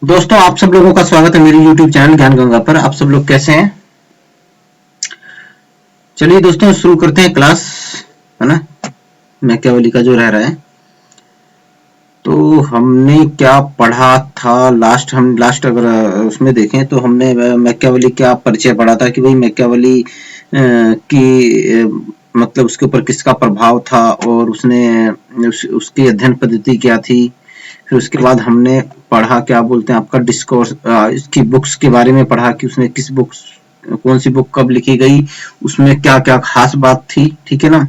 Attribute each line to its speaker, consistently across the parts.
Speaker 1: दोस्तों, आप सब लोगों का स्वागत है मेरे YouTube चैनल ज्ञान गंगा पर। आप सब लोग कैसे हैं? चलिए दोस्तों, शुरू करते हैं क्लास, है ना। मैकियावेली का जो रह रहा है, तो हमने क्या पढ़ा था लास्ट अगर उसमें देखें तो हमने मैकियावेली का परिचय पढ़ा था कि भाई मैकियावेली की मतलब उसके ऊपर किसका प्रभाव था और उसकी अध्ययन पद्धति क्या थी। फिर उसके बाद हमने पढ़ा क्या बोलते हैं आपका डिस्कोर्स, इसकी बुक्स के बारे में पढ़ा कि उसने कौन सी बुक कब लिखी गई, उसमें क्या क्या खास बात थी, ठीक है ना।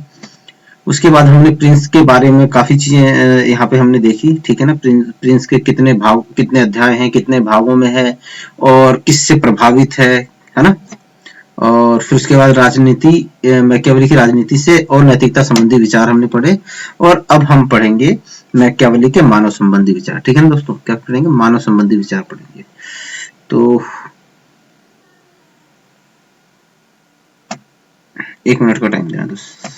Speaker 1: उसके बाद हमने प्रिंस के बारे में काफी चीजें यहाँ पे हमने देखी, ठीक है ना। प्रिंस के कितने अध्याय हैं, कितने भागों में है और किससे प्रभावित है ना। और फिर उसके बाद मैकियावेली की राजनीति से और नैतिकता संबंधी विचार हमने पढ़े। और अब हम पढ़ेंगे मैकियावेली के मानव संबंधी विचार, ठीक है ना दोस्तों। क्या पढ़ेंगे? मानव संबंधी विचार पढ़ेंगे। तो 1 मिनट का टाइम देना दोस्तों।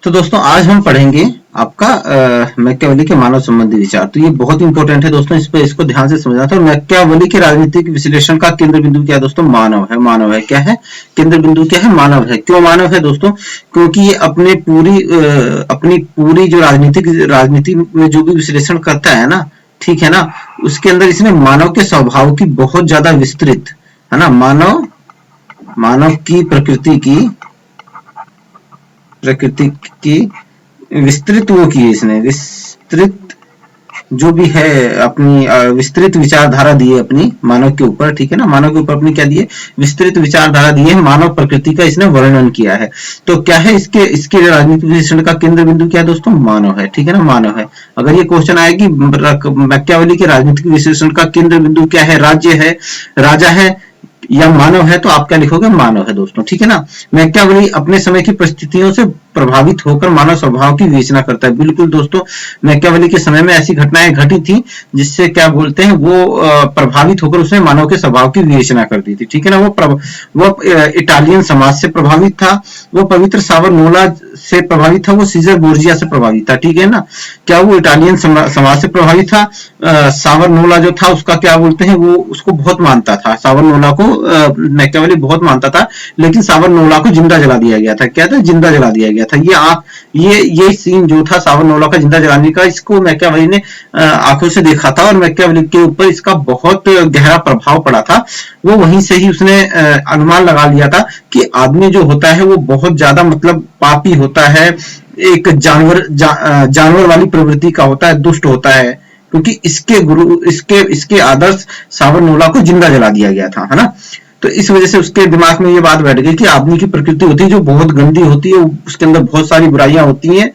Speaker 1: तो दोस्तों, आज हम पढ़ेंगे आपका मैकियावेली के मानव संबंधी विचार। तो ये बहुत इंपॉर्टेंट है दोस्तों, इसको ध्यान से समझना था। मैकियावेली के राजनीतिक विश्लेषण का केंद्र बिंदु क्या है दोस्तों? मानव है। क्या है केंद्र बिंदु? क्या है? मानव है। क्यों मानव है दोस्तों? क्योंकि ये अपनी पूरी जो राजनीति में जो भी विश्लेषण करता है ना, ठीक है ना, उसके अंदर इसने मानव के स्वभाव की बहुत ज्यादा विस्तृत, है ना, मानव की प्रकृति की विस्तृत वो की है इसने, विस्तृत जो भी है अपनी विस्तृत विचारधारा दी है अपनी मानव के ऊपर, ठीक है ना। मानव के ऊपर अपनी क्या दी है? विस्तृत विचारधारा दी है। मानव प्रकृति का इसने वर्णन किया है। तो क्या है इसके राजनीतिक विश्लेषण का केंद्र बिंदु क्या है दोस्तों? मानव है, ठीक है ना, मानव है। अगर ये क्वेश्चन आए कि मैकियावेली के राजनीतिक विश्लेषण का केंद्र बिंदु क्या है, राज्य है, राजा है या मानव है, तो आप क्या लिखोगे? मानव है दोस्तों, ठीक है ना। मैकियावेली अपने समय की परिस्थितियों से प्रभावित होकर मानव स्वभाव की विवेचना करता है। बिल्कुल दोस्तों, मैकियावेली के समय में ऐसी घटनाएं घटी थी जिससे क्या बोलते हैं वो प्रभावित होकर उसने मानव के स्वभाव की विवेचना कर दी थी, ठीक है ना। वो इटालियन समाज से प्रभावित था, वो पवित्र सावरनोला से प्रभावित था, वो सीजर बोर्जिया से प्रभावित था, ठीक है ना। क्या वो इटालियन समाज से प्रभावित था? सावरनोला जो था उसका क्या बोलते हैं वो उसको बहुत मानता था, सावरनोला को मैकियावेली बहुत मानता था, लेकिन सावरनोला को जिंदा जला दिया गया था। क्या था? जिंदा जला दिया गया था। ये सीन जो था सावरनोला का जिंदा जलाने का, इसको मैकियावेली ने आंखों से देखा था और मैकियावेली के ऊपर इसका बहुत गहरा प्रभाव पड़ा था। वो वहीं से ही उसने अनुमान लगा लिया था कि आदमी जो होता है वो बहुत ज्यादा मतलब पापी होता है, एक जानवर वाली प्रवृत्ति का होता है, दुष्ट होता है, क्योंकि इसके आदर्श सावरनोला को जिंदा जला दिया गया था, है ना। तो इस वजह से उसके दिमाग में ये बात बैठ गई कि आदमी की प्रकृति होती है जो बहुत गंदी होती है, उसके अंदर बहुत सारी बुराइयां होती हैं,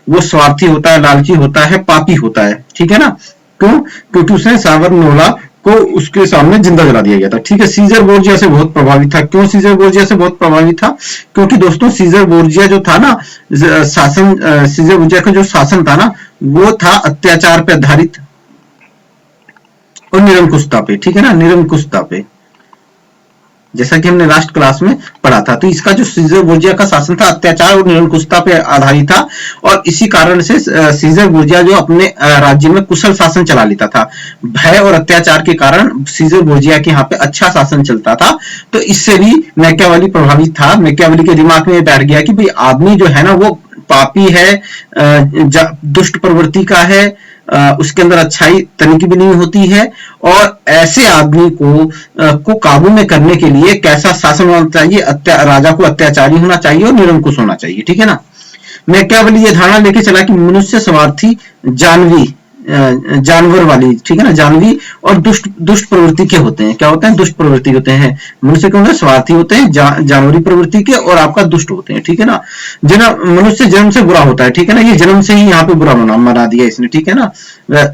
Speaker 1: वो स्वार्थी होता है, लालची होता है, पापी होता है, ठीक है ना। क्यों? क्योंकि उसने सावरनोला को उसके सामने जिंदा जला दिया गया था, ठीक है। सीजर बोर्जिया से बहुत प्रभावित था। क्यों सीजर बोर्जिया से बहुत प्रभावित था? क्योंकि दोस्तों सीजर बोर्जिया जो था ना, सीजर बोर्जिया का जो शासन था ना, वो था अत्याचार पे आधारित और निरंकुशता पे, ठीक है ना, निरंकुशता पे, जैसा कि हमने लास्ट क्लास में पढ़ा था। तो इसका जो सीजर बोर्जिया का शासन था अत्याचार और निरंकुशता पे आधारित था, और इसी कारण से सीजर बोर्जिया जो अपने राज्य में कुशल शासन चला लेता था। भय और अत्याचार के कारण सीजर बोर्जिया के यहाँ पे अच्छा शासन चलता था। तो इससे भी मैकियावेली प्रभावित था। मैकियावेली के दिमाग में बैठ गया कि भाई आदमी जो है ना वो पापी है, दुष्ट प्रवृत्ति का है, उसके अंदर अच्छाई तनिक भी नहीं होती है, और ऐसे आदमी को काबू में करने के लिए कैसा शासन होना चाहिए? राजा को अत्याचारी होना चाहिए और निरंकुश होना चाहिए, ठीक है ना। मैकियावेली ये धारणा लेके चला कि मनुष्य स्वार्थी जानवर वाली, ठीक है ना, जानवी और दुष्ट दुष्ट प्रवृत्ति के होते हैं। क्या होते हैं? दुष्ट प्रवृत्ति होते हैं। मनुष्य के होते हैं स्वार्थी होते हैं, जानवरी प्रवृत्ति के, और आपका दुष्ट होते हैं, ठीक है ना। मनुष्य जन्म से बुरा होता है, ठीक है ना, ये जन्म से ही यहाँ पे बुरा बना दिया इसने, ठीक है ना।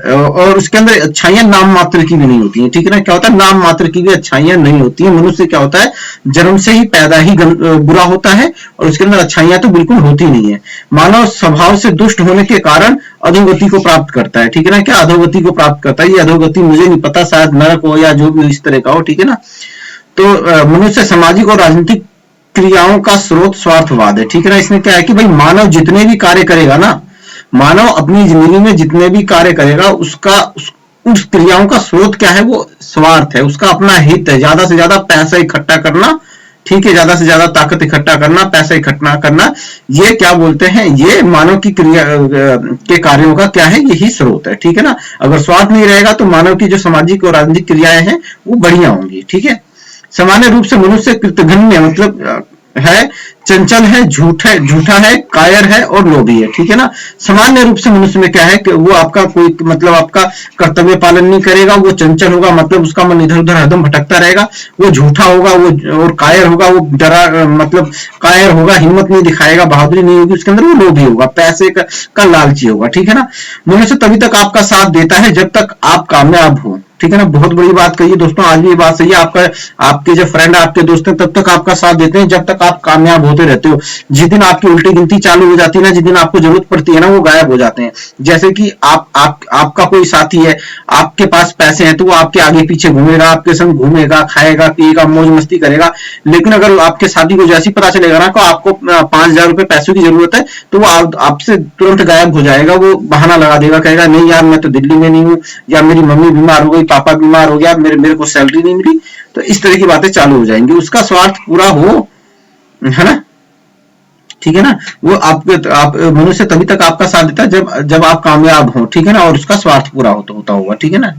Speaker 1: और उसके अंदर अच्छाइयां नाम मात्र की भी नहीं होती है, ठीक है ना। क्या होता है? नाम मात्र की भी अच्छाइयां नहीं होती है। मनुष्य क्या होता है? जन्म से ही पैदा ही बुरा होता है, और उसके अंदर अच्छाइयां तो बिल्कुल होती नहीं है। मानव स्वभाव से दुष्ट होने के कारण अधोगति को प्राप्त करता है, ठीक है ना। क्या अधोगति को प्राप्त करता है? ये अधोगति मुझे नहीं पता, शायद नरक हो या जो भी इस तरह का हो, ठीक है ना। तो मनुष्य सामाजिक और राजनीतिक क्रियाओं का स्रोत स्वार्थवाद है, ठीक है ना। इसमें क्या है कि भाई मानव जितने भी कार्य करेगा ना, मानव अपनी जिंदगी में जितने भी कार्य करेगा उस क्रियाओं का स्रोत क्या है? वो स्वार्थ है, उसका अपना हित है। ज्यादा से ज्यादा पैसा इकट्ठा करना, ठीक है, ज्यादा से ज्यादा ताकत इकट्ठा करना, पैसा इकट्ठा करना, ये क्या बोलते हैं? ये मानव की क्रिया के कार्यों का क्या है? यही स्रोत है, ठीक है ना। अगर स्वार्थ नहीं रहेगा तो मानव की जो सामाजिक और राजनीतिक क्रियाएं हैं वो बढ़िया होंगी, ठीक है। सामान्य रूप से मनुष्य कृतघ्न मतलब है, चंचल है, झूठा है, कायर है और लोभी है, ठीक है ना। सामान्य रूप से मनुष्य में क्या है कि वो आपका कोई मतलब आपका कर्तव्य पालन नहीं करेगा, वो चंचल होगा, मतलब उसका मन इधर उधर हरदम भटकता रहेगा, वो झूठा होगा, वो और कायर होगा, वो डरा मतलब कायर होगा, हिम्मत नहीं दिखाएगा, बहादुरी नहीं होगी उसके अंदर, वो लोभी होगा, पैसे का लालची होगा, ठीक है ना। मनुष्य तभी तक आपका साथ देता है जब तक आप कामयाब हो, ठीक है ना। बहुत बड़ी बात कही दोस्तों, आज भी ये बात सही है। आपके जो फ्रेंड आपके दोस्त हैं तब तक आपका साथ देते हैं जब तक आप कामयाब होते रहते हो। जिस दिन आपकी उल्टी गिनती चालू हो जाती है ना, जिस दिन आपको जरूरत पड़ती है ना, वो गायब हो जाते हैं। जैसे कि आपका कोई साथी है, आपके पास पैसे हैं तो वो आपके आगे पीछे घूमेगा, आपके संग घूमेगा, खाएगा पिएगा, मौज मस्ती करेगा। लेकिन अगर आपके साथी को जैसे पता चलेगा ना कि आपको 5,000 रुपए पैसों की जरूरत है तो वो आपसे तुरंत गायब हो जाएगा। वो बहाना लगा देगा, कहेगा नहीं यार मैं तो दिल्ली में नहीं हूँ, या मेरी मम्मी बीमार हो गई, पापा बीमार हो गया, मेरे को सैलरी नहीं मिली। तो इस तरह की बातें चालू हो जाएंगी। उसका स्वार्थ पूरा हो, है ना, ठीक है ना। वो आप मनुष्य तभी तक आपका साथ देता है जब आप कामयाब हो, ठीक है ना, और उसका स्वार्थ पूरा होता होगा, ठीक है ना।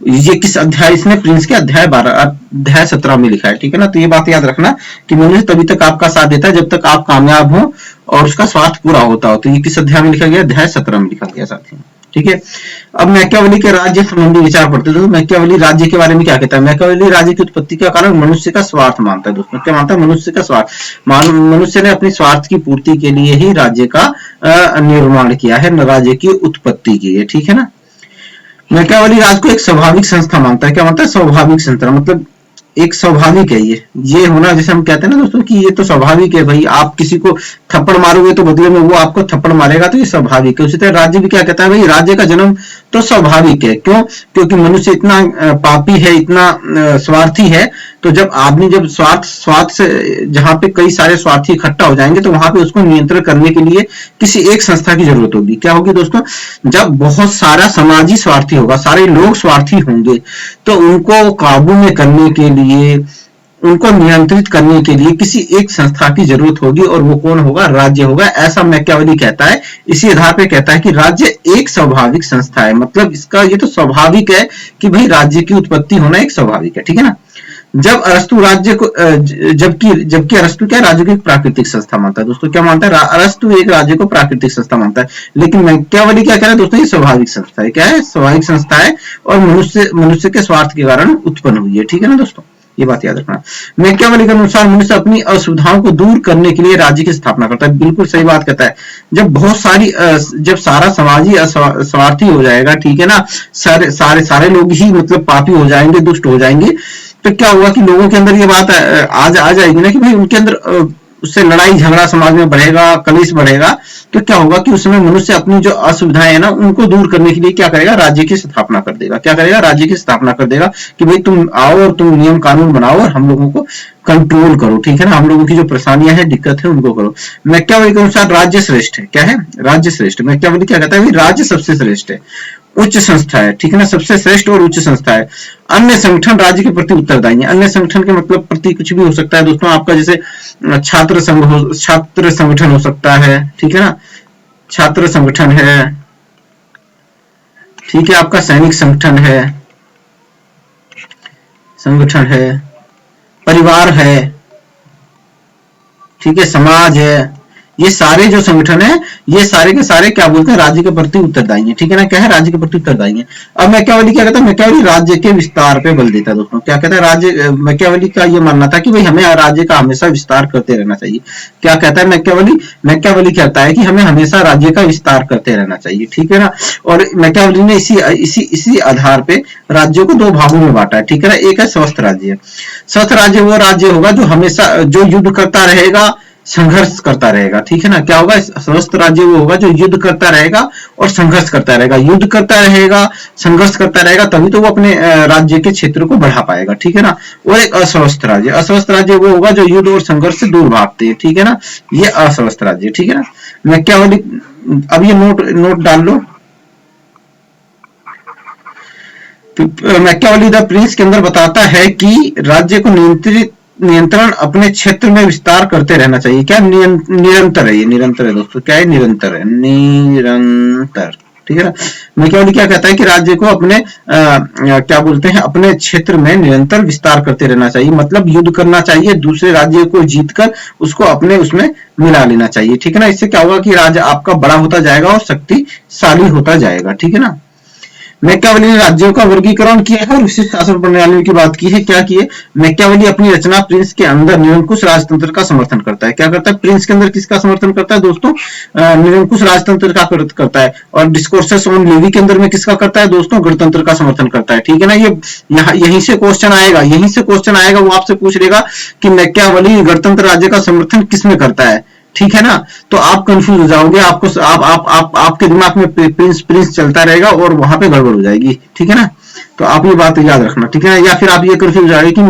Speaker 1: ये किस अध्याय, इसने प्रिंस के अध्याय 17 में लिखा है, ठीक है ना। तो ये बात याद रखना कि मनुष्य तभी तक आपका साथ देता है जब तक आप कामयाब हो और उसका स्वार्थ पूरा होता हो। तो ये किस अध्याय में लिखा गया? अध्याय 17 में लिखा गया साथियों, ठीक है। अब मैकियावेली के राज्य संबंधी विचार पढ़ते हैं। तो मैकियावेली राज्य के बारे में क्या कहता है? मैकियावेली राज्य की उत्पत्ति का कारण मनुष्य का स्वार्थ मानता है दोस्तों। क्या मानता है? मनुष्य का स्वार्थ। मनुष्य ने अपनी स्वार्थ की पूर्ति के लिए ही राज्य का निर्माण किया है, राज्य की उत्पत्ति की है, ठीक है ना। मैकियावेली राज को एक स्वाभाविक संस्था मानता है। क्या मानता है? स्वाभाविक संस्था मतलब एक स्वाभाविक है ये होना, जैसे हम कहते हैं ना दोस्तों कि ये तो स्वाभाविक है भाई, आप किसी को थप्पड़ मारोगे तो बदले में वो आपको थप्पड़ मारेगा, तो ये स्वाभाविक है। उसी तरह राज्य भी क्या कहता है? भाई राज्य का जन्म तो स्वाभाविक है। क्यों? क्योंकि मनुष्य इतना पापी है, इतना स्वार्थी है। तो जब स्वार्थ से जहां पे कई सारे स्वार्थी इकट्ठा हो जाएंगे तो वहां पे उसको नियंत्रण करने के लिए किसी एक संस्था की जरूरत होगी। क्या होगी दोस्तों? जब बहुत सारा समाजी स्वार्थी होगा, सारे लोग स्वार्थी होंगे, तो उनको काबू में करने के लिए, उनको नियंत्रित करने के लिए किसी एक संस्था की जरूरत होगी, और वो कौन होगा? राज्य होगा। ऐसा मैकियावेली कहता है। इसी आधार पे कहता है कि राज्य एक स्वाभाविक संस्था है। मतलब इसका ये तो स्वाभाविक है कि भाई राज्य की उत्पत्ति होना एक स्वाभाविक है, ठीक है ना। जब अरस्तु राज्य को जबकि अरस्तु क्या राज्य को एक प्राकृतिक संस्था मानता है दोस्तों। क्या मानता है? अरस्तु एक राज्य को प्राकृतिक संस्था मानता है, लेकिन मैकियावेली क्या कह रहा है दोस्तों? ये स्वाभाविक संस्था है। क्या है? स्वाभाविक संस्था है, और मनुष्य के स्वार्थ के कारण उत्पन्न हुई है, ठीक है ना दोस्तों। ये बात याद रखना। मैकियावेली के अनुसार मनुष्य अपनी असुविधाओं को दूर करने के लिए राज्य की स्थापना करता है। बिल्कुल सही बात कहता है। जब सारा समाज ही स्वार्थी हो जाएगा, ठीक है ना, सारे लोग ही मतलब पापी हो जाएंगे, दुष्ट हो जाएंगे, तो क्या होगा कि लोगों के अंदर ये बात आ जाएगी ना कि भाई उनके अंदर उससे लड़ाई झगड़ा समाज में बढ़ेगा, कलेश बढ़ेगा। तो क्या होगा कि उसमें मनुष्य अपनी जो असुविधाएं है ना उनको दूर करने के लिए क्या करेगा? राज्य की स्थापना कर देगा। क्या करेगा? राज्य की स्थापना कर देगा कि भाई तुम आओ और तुम नियम कानून बनाओ और हम लोगों को कंट्रोल करो, ठीक है ना। हम लोगों की जो परेशानियां हैं, दिक्कत है, उनको करो। मैकियावेली के अनुसार राज्य श्रेष्ठ है। क्या है? राज्य श्रेष्ठ। मैकियावेली क्या कहता है? भाई राज्य सबसे श्रेष्ठ है, उच्च संस्था है, ठीक है ना, सबसे श्रेष्ठ और उच्च संस्था है। अन्य संगठन राज्य के प्रति उत्तरदायी है। अन्य संगठन के मतलब प्रति कुछ भी हो सकता है दोस्तों। आपका जैसे छात्र संगठन हो सकता है, ठीक है ना, छात्र संगठन है, ठीक है, आपका सैनिक संगठन है, परिवार है, ठीक है, समाज है। ये सारे जो संगठन है, ये सारे के सारे क्या बोलते हैं, राज्य के प्रति उत्तरदायी है, ठीक है ना, क्या है, राज्य के प्रति उत्तरदायी है। अब मैकियावेली क्या कहता है, मैकियावेली राज्य के विस्तार पे बल देता है दोस्तों। क्या कहता है, राज्य, मैकियावेली का ये मानना था कि भाई हमें राज्य का हमेशा विस्तार करते रहना चाहिए। क्या कहता है मैकियावेली, मैकियावेली कहता है कि हमें हमेशा राज्य का विस्तार करते रहना चाहिए, ठीक है ना। और मैकियावेली ने इसी आधार पे राज्यों को दो भागों में बांटा है, ठीक है ना। एक है स्वस्थ राज्य। स्वस्थ राज्य वो राज्य होगा जो हमेशा, जो युद्ध करता रहेगा, संघर्ष करता रहेगा, ठीक है ना। क्या होगा, स्वस्थ राज्य वो होगा जो युद्ध करता रहेगा और संघर्ष करता रहेगा। युद्ध करता रहेगा, संघर्ष करता रहेगा, तभी तो वो अपने राज्य के क्षेत्र को बढ़ा पाएगा, ठीक है ना। और एक अस्वस्थ राज्य, अस्वस्थ राज्य वो होगा जो युद्ध और संघर्ष से दूर भागते हैं, ठीक है ना। ये अस्वस्थ राज्य, ठीक है ना। मैकियावेली, अब ये नोट डाल लो। मैकियावेली द प्रिंस के अंदर बताता है कि राज्य को नियंत्रण अपने क्षेत्र में विस्तार करते रहना चाहिए। क्या निरंतर है, ये निरंतर है दोस्तों, क्या है, निरंतर है, निरंतर, ठीक है ना। मैकियावेली क्या कहता है कि राज्य को अपने क्या बोलते हैं, अपने क्षेत्र में निरंतर विस्तार करते रहना चाहिए, मतलब युद्ध करना चाहिए, दूसरे राज्य को जीतकर उसको अपने उसमें मिला लेना चाहिए, ठीक है ना। इससे क्या होगा कि राज्य आपका बड़ा होता जाएगा और शक्तिशाली होता जाएगा, ठीक है ना। मैकियावेली ने राज्यों का वर्गीकरण किया है और विशिष्ट शासन प्रणाली की बात की है। क्या की है, मैकियावेली अपनी रचना प्रिंस के अंदर निरंकुश राजतंत्र का समर्थन करता है। क्या करता है, प्रिंस के अंदर किसका समर्थन करता है दोस्तों, निरंकुश राजतंत्र का करता है। और डिस्कोर्सेस ऑन लिवी के अंदर में किसका करता है दोस्तों, गणतंत्र का समर्थन करता है, ठीक है ना। ये यहीं से क्वेश्चन आएगा, वो आपसे पूछ लेगा कि मैकियावेली गणतंत्र राज्य का समर्थन किसमें करता है, ठीक है ना। तो आप कंफ्यूज हो जाओगे, आपको आपके दिमाग में प्रिंस चलता रहेगा और वहां पे गड़बड़ हो जाएगी, ठीक है ना। तो आप ये बात याद रखना, ठीक है ना। या फिर आप ये कंफ्यूज हो जाएगी कि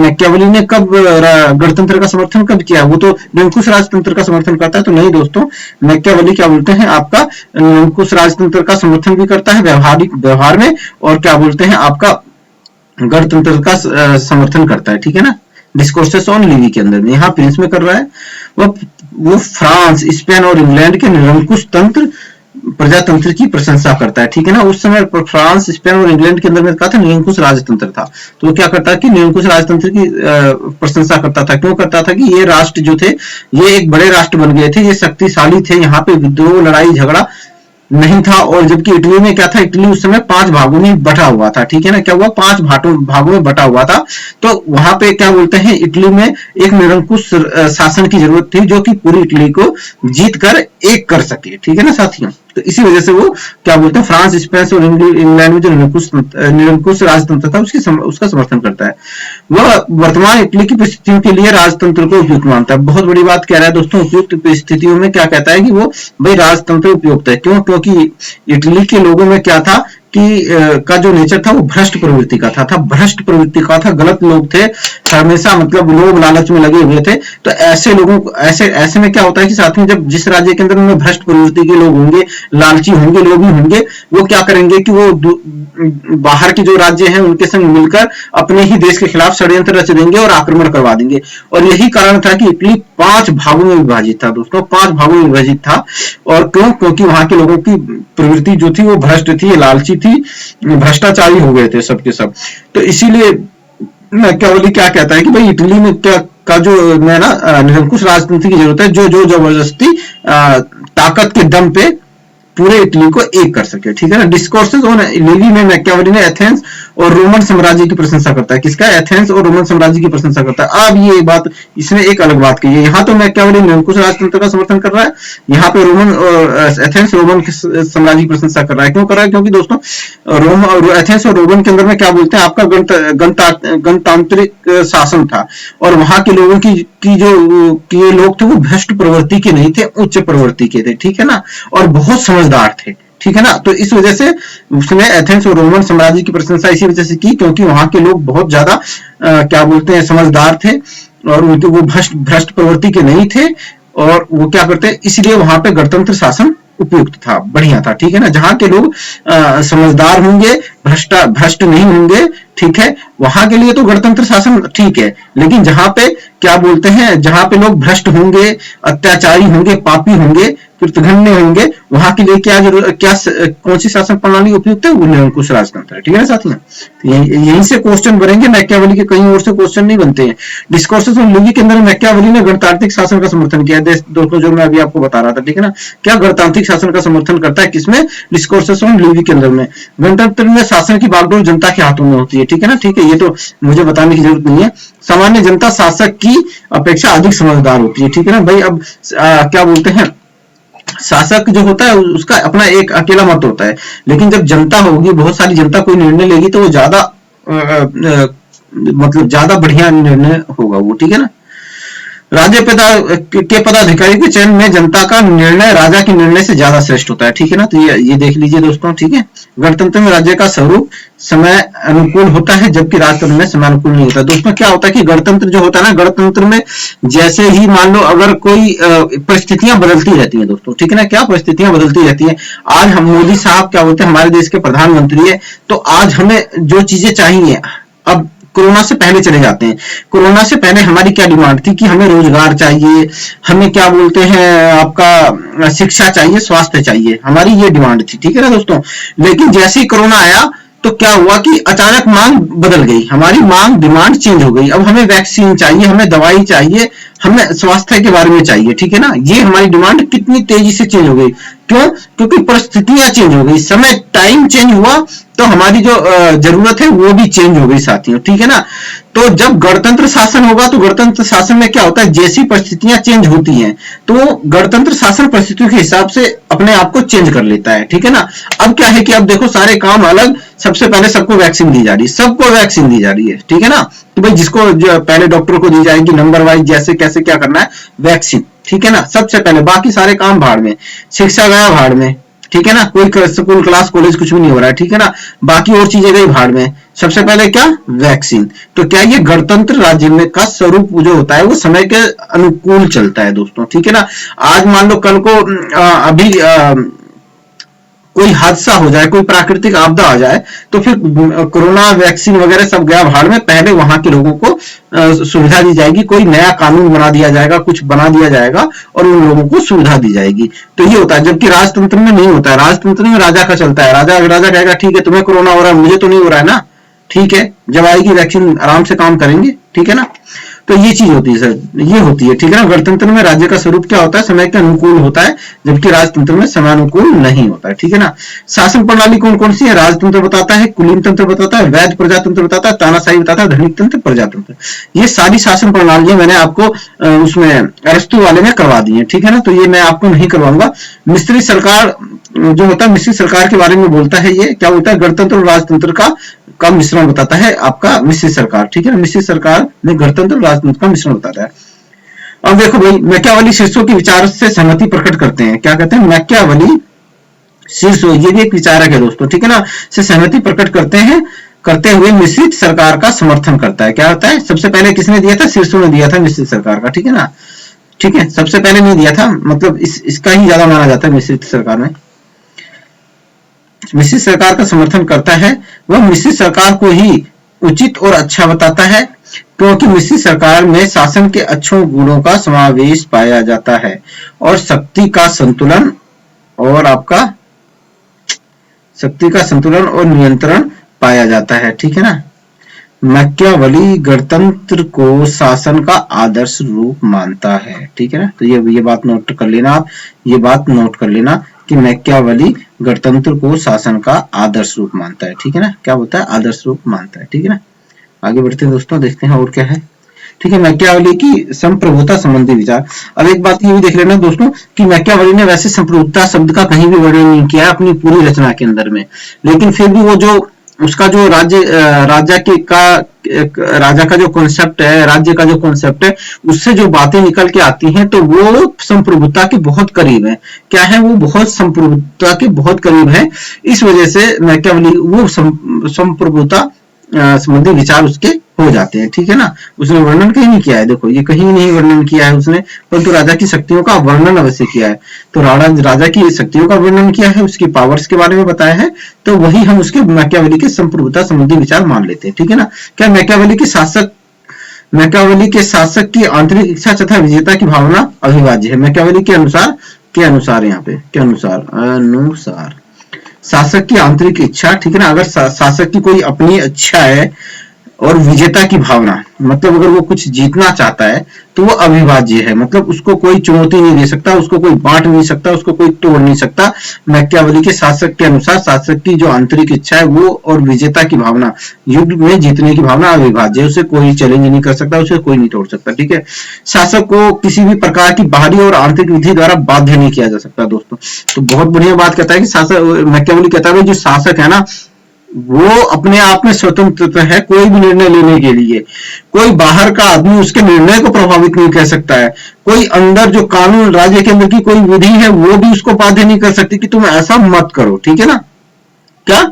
Speaker 1: मैकियावेली ने कब गणतंत्र का समर्थन कब किया, वो तो निरंकुश राजतंत्र का समर्थन करता है। तो नहीं दोस्तों, मैकियावेली क्या बोलते हैं, आपका निरंकुश राजतंत्र का समर्थन भी करता है व्यवहार में, और क्या बोलते हैं, आपका गणतंत्र का समर्थन करता है, ठीक है ना। डिस्कोर्सेस ऑन लिवी के अंदर में यहाँ प्रिंस में कर रहा है। वो फ्रांस, स्पेन और इंग्लैंड के निरंकुश तंत्र, प्रजातंत्र की प्रशंसा करता है, ठीक है ना। उस समय फ्रांस, स्पेन और इंग्लैंड के अंदर में कहा था निरंकुश राजतंत्र था। तो वो क्या करता है कि निरंकुश राजतंत्र की प्रशंसा करता था। क्यों करता था कि ये राष्ट्र जो थे, ये एक बड़े राष्ट्र बन गए थे, ये शक्तिशाली थे, यहाँ पे विद्रोह, लड़ाई झगड़ा नहीं था। और जबकि इटली में क्या था, इटली उस समय 5 भागों में बटा हुआ था, ठीक है ना। क्या हुआ, 5 भागों में बटा हुआ था। तो वहां पे क्या बोलते हैं, इटली में एक निरंकुश शासन की जरूरत थी जो कि पूरी इटली को जीत कर एक कर सके, ठीक है ना साथियों। तो इसी वजह से वो क्या बोलते हैं, फ्रांस, स्पेन और इंग्लैंड में जो निरंकुश राजतंत्र था उसका समर्थन करता है। वह वर्तमान इटली की परिस्थितियों के लिए राजतंत्र को उपयुक्त मानता है। बहुत बड़ी बात कह रहा है दोस्तों, उपयुक्त परिस्थितियों में क्या कहता है कि वो भाई राजतंत्र उपयुक्त है। क्यों, क्योंकि इटली के लोगों में क्या था कि का जो नेचर था वो भ्रष्ट प्रवृत्ति का था, भ्रष्ट प्रवृत्ति का था, गलत लोग थे हमेशा, मतलब लोभ लालच में लगे हुए थे। तो ऐसे लोगों को ऐसे में क्या होता है कि साथ में जब जिस राज्य के अंदर में भ्रष्ट प्रवृत्ति के लोग होंगे, लालची होंगे, लोभी होंगे, वो क्या करेंगे कि वो बाहर के जो राज्य हैं उनके संग मिलकर अपने ही देश के खिलाफ षड्यंत्र रच देंगे और आक्रमण करवा देंगे। और यही कारण था कि इटली 5 भागों में विभाजित था दोस्तों, 5 भागों में विभाजित था। और क्यों, क्योंकि वहां के लोगों की प्रवृत्ति जो थी वो भ्रष्ट थी, लालची थी, भ्रष्टाचारी हो गए थे सबके सब। तो इसीलिए मैकियावेली क्या कहता है कि भाई इटली में क्या का जो मैं ना निरंकुश राजतंत्र की जरूरत है, जो जबरदस्ती ताकत के दम पे पूरे इटली को एक कर सके, ठीक है ना। डिस्कोर्सेस ऑन लिवी में मैकियावेली ने एथेंस और रोमन साम्राज्य की प्रशंसा करता है। किसका, एथेंस और रोमन साम्राज्य की प्रशंसा करता है। अब ये बात, इसने एक अलग बात की है, यहाँ तो मैकियावेली निरंकुश राजतंत्र का समर्थन कर रहा है, यहाँ पे रोमन और एथेंस, रोमन साम्राज्य की प्रशंसा कर रहा है। क्यों कर रहा है, क्योंकि दोस्तों रोम और एथेंस और रोमन के अंदर में क्या बोलते हैं, आपका गणतांत्रिक शासन था। और वहां के लोगों की जो ये लोग थे वो भ्रष्ट प्रवृत्ति के नहीं थे, उच्च प्रवृत्ति के थे, ठीक है ना, और बहुत समझदार थे, ठीक है ना। तो इस वजह से उसने एथेंस और रोमन साम्राज्य की प्रशंसा इसी वजह से की, क्योंकि वहां के लोग बहुत ज्यादा क्या बोलते हैं, समझदार थे, और उनके वो भ्रष्ट प्रवृत्ति के नहीं थे, और वो क्या करते हैं, इसलिए वहां पे गणतंत्र शासन उपयुक्त था, बढ़िया था, ठीक है ना। जहां के लोग समझदार होंगे, भ्रष्ट नहीं होंगे, ठीक है, वहां के लिए तो गणतंत्र शासन ठीक है, लेकिन जहां पे क्या बोलते हैं, जहां पे लोग भ्रष्ट होंगे, अत्याचारी होंगे, पापी होंगे, कृतघ्न होंगे, वहां के लिए क्या कौन सी शासन प्रणाली उपयुक्त है, वो निरंकुश राजतंत्र है, ठीक है ना साथियों। तो यहीं से क्वेश्चन बनेंगे, मैकियावेली के कहीं और से क्वेश्चन नहीं बनते हैं। डिस्कोर्सेस ऑन लुई के अंदर मैकियावेली ने गणतांत्रिक शासन का समर्थन किया है, दोस्तों जो मैं अभी आपको बता रहा था, ठीक है ना, क्या गणतांत्रिक शासन का समर्थन करता है, किसमें, डिस्कोर्सेस ऑन लुई के अंदर में। गणतंत्र में शासन की बागडोर जनता के हाथों में होती है, ठीक है ना, ठीक है, ये तो मुझे बताने की जरूरत नहीं है। सामान्य जनता शासक की अपेक्षा अधिक समझदार होती है, ठीक है ना भाई। अब क्या बोलते हैं, शासक जो होता है उसका अपना एक अकेला मत होता है, लेकिन जब जनता होगी, बहुत सारी जनता कोई निर्णय लेगी, तो वो ज्यादा मतलब ज्यादा बढ़िया निर्णय होगा वो, ठीक है ना। राज्य के पदाधिकारी के चयन में जनता का निर्णय राजा के निर्णय से ज्यादा श्रेष्ठ होता है, ठीक है ना। तो ये देख लीजिए दोस्तों, ठीक है। गणतंत्र में राज्य का स्वरूप समय अनुकूल होता है, जबकि राजतंत्र में समय अनुकूल नहीं होता। दोस्तों क्या होता है कि गणतंत्र जो होता है ना, गणतंत्र में जैसे ही मान लो अगर कोई परिस्थितियां बदलती रहती हैं दोस्तों, ठीक है ना, क्या परिस्थितियां बदलती रहती हैं। आज हम मोदी साहब क्या बोलते हैं, हमारे देश के प्रधानमंत्री है, तो आज हमें जो चीजें चाहिए, अब कोरोना से पहले चले जाते हैं। कोरोना से पहले हमारी क्या डिमांड थी कि हमें रोजगार चाहिए, हमें क्या बोलते हैं आपका शिक्षा चाहिए, स्वास्थ्य चाहिए, हमारी ये डिमांड थी, ठीक है ना दोस्तों। लेकिन जैसे ही कोरोना आया तो क्या हुआ कि अचानक मांग बदल गई, हमारी मांग डिमांड चेंज हो गई। अब हमें वैक्सीन चाहिए, हमें दवाई चाहिए, हमें स्वास्थ्य के बारे में चाहिए, ठीक है ना। ये हमारी डिमांड कितनी तेजी से चेंज हो गई, क्यों, क्योंकि परिस्थितियां चेंज हो गई, समय टाइम चेंज हुआ, तो हमारी जो जरूरत है वो भी चेंज हो गई साथियों, ठीक है ना। तो जब गणतंत्र शासन होगा तो गणतंत्र शासन में क्या होता है, जैसी परिस्थितियां चेंज होती हैं तो गणतंत्र शासन परिस्थितियों के हिसाब से अपने आप को चेंज कर लेता है, ठीक है ना। अब क्या है कि अब देखो सारे काम अलग, सबसे पहले सबको वैक्सीन दी जा रही है, सबको वैक्सीन दी जा रही है, ठीक है ना। तो भाई जिसको जो पहले डॉक्टर को दी जाएगी नंबर वाइज, जैसे कैसे क्या करना है, वैक्सीन, ठीक है ना, सबसे पहले। बाकी सारे काम भाड़ में, शिक्षा गया भाड़ में, ठीक है ना, कोई स्कूल क्लास कॉलेज कुछ भी नहीं हो रहा है, ठीक है ना। बाकी और चीजें गई भाड़ में, सबसे पहले क्या, वैक्सीन। तो क्या ये गणतंत्र राज्य में का स्वरूप जो होता है वो समय के अनुकूल चलता है दोस्तों, ठीक है ना। आज मान लो कल को अभी कोई हादसा हो जाए, कोई प्राकृतिक आपदा आ जाए, तो फिर कोरोना वैक्सीन वगैरह सब गया भाड़ में, पहले वहां के लोगों को सुविधा दी जाएगी, कोई नया कानून बना दिया जाएगा, कुछ बना दिया जाएगा और उन लोगों को सुविधा दी जाएगी। तो ये होता है, जबकि राजतंत्र में नहीं होता है। राजतंत्र में राजा का चलता है, राजा कहेगा ठीक है तुम्हें कोरोना हो रहा है, मुझे तो नहीं हो रहा है ना, ठीक है, जब आएगी वैक्सीन आराम से काम करेंगे, ठीक है ना। तो ये चीज होती है सर, ये होती है, ठीक है ना। गणतंत्र में राज्य का स्वरूप क्या होता है, समय के अनुकूल होता है, जबकि राजतंत्र में समानुकूल नहीं होता है, ठीक है ना। शासन प्रणाली कौन कौन सी है, राजतंत्र बताता है, कुलीन तंत्र बताता है, वैध प्रजातंत्र बताता है, तानाशाही बताता है, धनिक तंत्र, प्रजातंत्र। ये सारी शासन प्रणालियां मैंने आपको उसमें अरस्तु वाले में करवा दी है, ठीक है ना। तो ये मैं आपको नहीं करवाऊंगा। मिस्री सरकार जो होता है, मिस्री सरकार के बारे में बोलता है, ये क्या बोलता है, गणतंत्र और राजतंत्र का मिश्रण बताता है आपका मिस्री सरकार, ठीक है ना। मिस्री सरकार में गणतंत्र और राजतंत्र का मिश्रण बताता है। अब देखो भाई, मैकियावेली शीर्षों के विचार से सहमति प्रकट करते हैं, क्या कहते हैं, मैकियावेली शीर्षों, ये भी एक विचारक है दोस्तों, ठीक है ना, से सहमति प्रकट करते हुए मिश्रित सरकार का समर्थन करता है। क्या होता है, सबसे पहले किसने दिया था, शीर्षों ने दिया था मिश्रित सरकार का, ठीक है ना, ठीक है, सबसे पहले नहीं दिया था, मतलब इसका ही ज्यादा माना जाता है मिश्रित सरकार में। मिश्रित सरकार का समर्थन करता है, वह मिश्रित सरकार को ही उचित और अच्छा बताता है, क्योंकि मिश्रित सरकार में शासन के अच्छे गुणों का समावेश पाया जाता है और शक्ति का संतुलन और नियंत्रण पाया जाता है, ठीक है ना। मैकियावेली गणतंत्र को शासन का आदर्श रूप मानता है, ठीक है ना। तो ये बात नोट कर लेना आप, ये बात नोट कर लेना कि मैकियावेली गणतंत्र को शासन का आदर्श रूप मानता है, ठीक है ना। क्या होता है, आदर्श रूप मानता है, ठीक है ना। आगे बढ़ते हैं दोस्तों, देखते हैं और क्या है, ठीक है। मैकियावेली की संप्रभुता संबंधी विचार। अब एक बात ये भी देख लेना दोस्तों कि मैकियावेली ने वैसे संप्रभुता शब्द का कहीं भी वर्णन नहीं किया अपनी पूरी रचना के अंदर में, लेकिन फिर भी वो जो उसका जो राजा का जो कॉन्सेप्ट है, राज्य का जो कॉन्सेप्ट है, उससे जो बातें निकल के आती हैं तो वो संप्रभुता के बहुत करीब है। क्या है, वो बहुत संप्रभुता के बहुत करीब है। इस वजह से मैकियावेली वो संप्रभुता संबंधी विचार उसके हो जाते हैं, ठीक है ना। उसने वर्णन कहीं नहीं किया है, देखो ये कहीं नहीं वर्णन किया है उसने, परंतु राजा की शक्तियों का वर्णन अवश्य किया है। तो राजा की शक्तियों का वर्णन किया है, उसकी पावर्स के बारे में बताया है, तो वही हम उसके मैकियावेली के संप्रभुता संबंधी विचार मान लेते हैं, ठीक है ना। क्या मैकियावेली के शासक की आंतरिक इच्छा तथा विजेता की भावना अविभाज्य है। मैकियावेली के अनुसार यहाँ पे के अनुसार शासक की आंतरिक इच्छा, ठीक है ना, अगर शासक की कोई अपनी इच्छा है और विजेता की भावना, मतलब अगर वो कुछ जीतना चाहता है तो वो अविभाज्य है, मतलब उसको कोई चुनौती नहीं दे सकता, उसको कोई बांट नहीं सकता, उसको कोई तोड़ नहीं सकता। मैकियावेली के शासक के अनुसार शासक की जो आंतरिक इच्छा है वो और विजेता की भावना, युद्ध में जीतने की भावना अविभाज्य है, उसे कोई चैलेंज नहीं कर सकता, उसे कोई नहीं तोड़ सकता, ठीक है। शासक को किसी भी प्रकार की बाहरी और आंतरिक विधि द्वारा बाध्य नहीं किया जा सकता दोस्तों। तो बहुत बढ़िया बात कहता है कि शासक, मैकियावेली कहता है जो शासक है ना वो अपने आप में स्वतंत्र है कोई भी निर्णय लेने के लिए, कोई बाहर का आदमी उसके निर्णय को प्रभावित नहीं कर सकता है, कोई अंदर जो कानून राज्य के अंदर की कोई विधि है वो भी उसको बाध्य नहीं कर सकती कि तुम ऐसा मत करो, ठीक है ना। क्या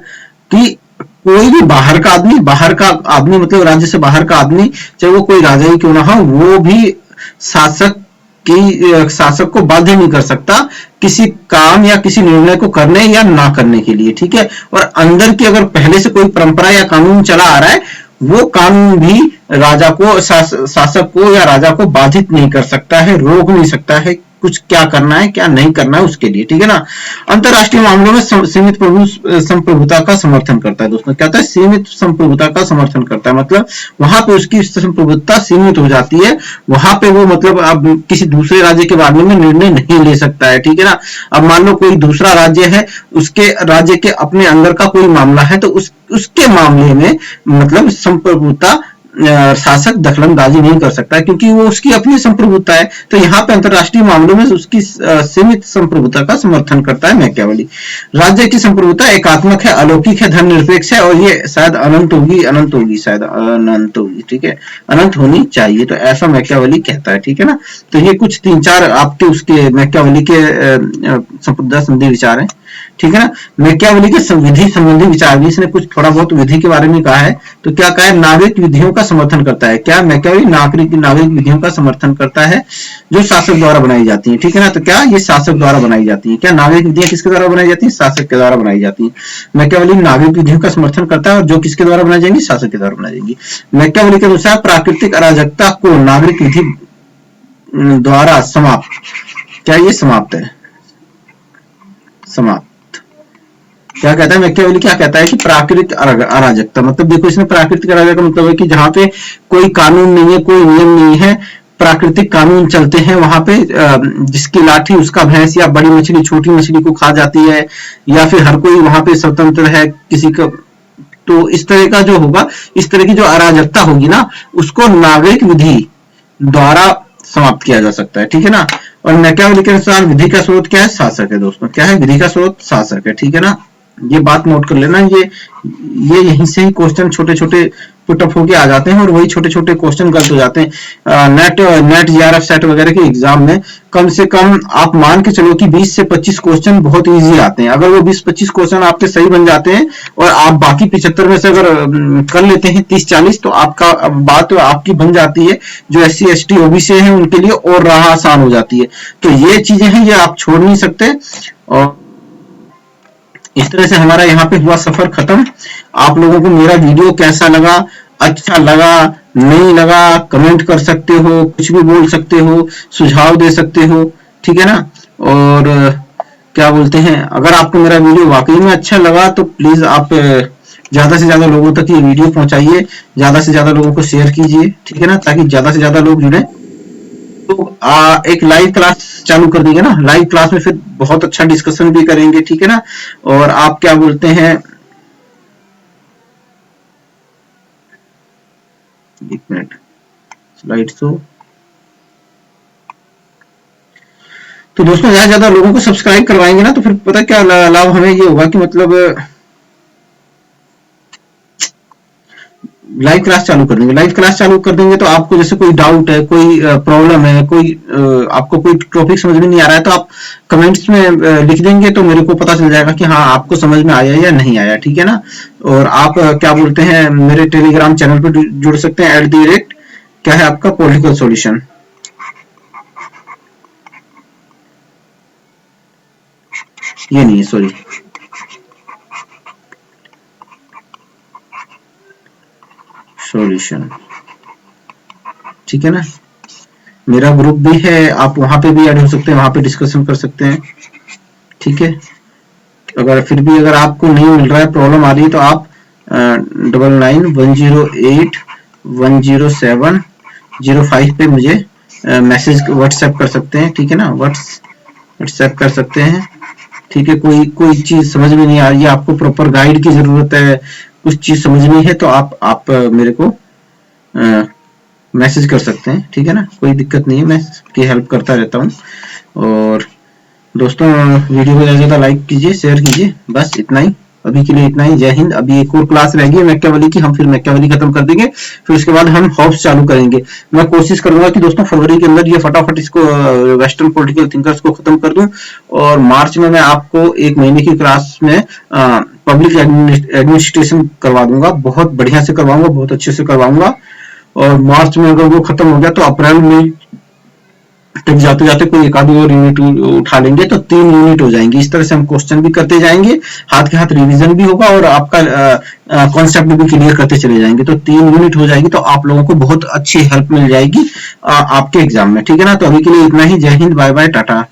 Speaker 1: कि कोई भी बाहर का आदमी मतलब राज्य से बाहर का आदमी, चाहे वो कोई राजा ही क्यों ना हो, वो भी शासक शासक को बाध्य नहीं कर सकता किसी काम या किसी निर्णय को करने या ना करने के लिए, ठीक है। और अंदर की अगर पहले से कोई परंपरा या कानून चला आ रहा है, वो कानून भी राजा को शासक को या राजा को बाधित नहीं कर सकता है, रोक नहीं सकता है कुछ क्या करना है क्या नहीं करना है उसके लिए, ठीक है ना। अंतरराष्ट्रीय मामलों में सीमित संप्रभुता का समर्थन करता है दोस्तों। क्या होता है? सीमित संप्रभुता का समर्थन करता है, मतलब वहां पे उसकी संप्रभुता सीमित हो जाती है, वहां पे वो मतलब अब किसी दूसरे राज्य के बारे में निर्णय नहीं ले सकता है, ठीक है ना। अब मान लो कोई दूसरा राज्य है, उसके राज्य के अपने अंदर का कोई मामला है, तो उसके मामले में मतलब संप्रभुता शासक दखलंदाजी नहीं कर सकता क्योंकि वो उसकी अपनी संप्रभुता है। तो यहाँ पे अंतरराष्ट्रीय मामलों में उसकी सीमित संप्रभुता का समर्थन करता है मैकियावेली। राज्य की संप्रभुता एकात्मक है, अलौकिक है, धर्मनिरपेक्ष है और ये शायद अनंत होगी, ठीक है, अनंत होनी चाहिए, तो ऐसा मैकियावेली कहता है, ठीक है ना। तो ये कुछ 3-4 आपके उसके मैकियावेली के संप्रभुता संबंधी विचार हैं, ठीक है ना। मैकियावेली के विधि संबंधी विचार भी इसने कुछ थोड़ा बहुत विधि के बारे में कहा है। तो क्या कहा है? नागरिक विधियों का समर्थन करता है। क्या मैकियावेली नागरिक विधियों का समर्थन करता है जो शासक द्वारा बनाई जाती है, ठीक है ना। तो क्या ये शासक द्वारा बनाई जाती है? क्या नागरिक विधियां किसके द्वारा बनाई जाती है? शासक के द्वारा बनाई जाती है। मैकियावेली नागरिक विधियों का समर्थन करता है और जो किसके द्वारा बनाई जाएंगी? शासक के द्वारा बनाई जाएंगी। मैकियावेली के अनुसार प्राकृतिक अराजकता को नागरिक विधि द्वारा समाप्त, क्या ये समाप्त है? समाप्त क्या कहता है मैकियावेली? क्या कहता है कि प्राकृतिक अराजकता, मतलब देखो इसमें प्राकृतिक अराजकता मतलब है कि जहां पे कोई कानून नहीं है, कोई नियम नहीं है, प्राकृतिक कानून चलते हैं वहां पे, जिसकी लाठी उसका भैंस, या बड़ी मछली छोटी मछली को खा जाती है, या फिर हर कोई वहां पे स्वतंत्र है किसी का। तो इस तरह का जो होगा, इस तरह की जो अराजकता होगी ना, उसको नागरिक विधि द्वारा समाप्त किया जा सकता है, ठीक है ना। और मैकियावेली के अनुसार विधि का स्रोत क्या है? शासक है दोस्तों। क्या है? विधि का स्रोत शासक है, ठीक है ना। ये बात नोट कर लेना, ये यहीं से ही क्वेश्चन छोटे छोटे पुटअप होके आ जाते हैं और वही छोटे छोटे क्वेश्चन गलत हो जाते हैं। नेट जीआरएफ सेट वगैरह के एग्जाम में कम से कम आप मान के चलो कि 20 से 25 क्वेश्चन बहुत इजी आते हैं। अगर वो 20-25 क्वेश्चन आपके सही बन जाते हैं और आप बाकी 75 में से अगर कर लेते हैं 30-40, तो आपका बात तो आपकी बन जाती है। जो SC ST OBC है उनके लिए और राह आसान हो जाती है। तो ये चीजें हैं, ये आप छोड़ नहीं सकते। और इस तरह से हमारा यहाँ पे हुआ सफर खत्म। आप लोगों को मेरा वीडियो कैसा लगा, अच्छा लगा, नहीं लगा, कमेंट कर सकते हो, कुछ भी बोल सकते हो, सुझाव दे सकते हो, ठीक है ना। और क्या बोलते हैं, अगर आपको मेरा वीडियो वाकई में अच्छा लगा तो प्लीज आप ज्यादा से ज्यादा लोगों तक ये वीडियो पहुंचाइए, ज्यादा से ज्यादा लोगों को शेयर कीजिए, ठीक है ना, ताकि ज्यादा से ज्यादा लोग जुड़े। तो एक लाइव क्लास चालू कर देंगे ना, लाइव क्लास में फिर बहुत अच्छा डिस्कशन भी करेंगे, ठीक है ना। और आप क्या बोलते हैं, एक मिनट, स्लाइड शो। तो दोस्तों ज्यादा ज्यादा लोगों को सब्सक्राइब करवाएंगे ना, तो फिर पता क्या लाभ हमें ये होगा कि मतलब लाइव क्लास चालू कर देंगे। लाइव क्लास चालू कर देंगे तो आपको जैसे कोई डाउट है, कोई प्रॉब्लम है, कोई आपको कोई टॉपिक समझ में नहीं आ रहा है तो आप कमेंट्स में लिख देंगे तो मेरे को पता चल जाएगा कि हाँ आपको समझ में आया या नहीं आया, ठीक है ना। और आप क्या बोलते हैं, मेरे टेलीग्राम चैनल पर जुड़ सकते हैं, @ क्या है आपका, पॉलिटिकल सॉल्यूशन। ये नहीं है, सॉरी, सॉल्यूशन, ठीक है ना। मेरा ग्रुप भी है, आप वहां पे भी ऐड हो सकते हैं, वहां पे डिस्कशन कर सकते हैं, ठीक है। अगर फिर भी अगर आपको नहीं मिल रहा है, प्रॉब्लम आ रही है, तो आप 9910810705 पे मुझे मैसेज व्हाट्सएप कर सकते हैं, ठीक है ना। व्हाट्सएप कर सकते हैं, ठीक है। कोई चीज समझ में नहीं आ रही है, आपको प्रॉपर गाइड की जरूरत है, कुछ चीज समझनी है, तो आप मेरे को मैसेज कर सकते हैं, ठीक है ना। कोई दिक्कत नहीं है, मैं सबकी हेल्प करता रहता हूँ। और दोस्तों वीडियो को ज्यादा लाइक कीजिए, शेयर कीजिए, बस इतना ही, अभी के लिए इतना ही। जय हिंद। अभी एक और क्लास रहेगी मैकियावेली की, हम फिर मैकियावेली खत्म कर देंगे, फिर उसके बाद हम हॉब्स चालू करेंगे। मैं कोशिश करूंगा कि दोस्तों फरवरी के अंदर ये फटाफट इसको वेस्टर्न पॉलिटिकल थिंकर्स को खत्म कर दूं, और मार्च में मैं आपको 1 महीने की क्लास में पब्लिक एडमिनिस्ट्रेशन करवा दूंगा, बहुत बढ़िया से करवाऊंगा, बहुत अच्छे से करवाऊंगा। और मार्च में अगर वो खत्म हो गया तो अप्रैल में तक जाते जाते कोई एक आधी और यूनिट उठा लेंगे तो 3 यूनिट हो जाएंगे। इस तरह से हम क्वेश्चन भी करते जाएंगे, हाथ के हाथ रिवीजन भी होगा, और आपका कॉन्सेप्ट भी क्लियर करते चले जाएंगे, तो 3 यूनिट हो जाएगी, तो आप लोगों को बहुत अच्छी हेल्प मिल जाएगी आपके एग्जाम में, ठीक है ना। तो अभी के लिए इतना ही। जय हिंद, बाय बाय, टाटा।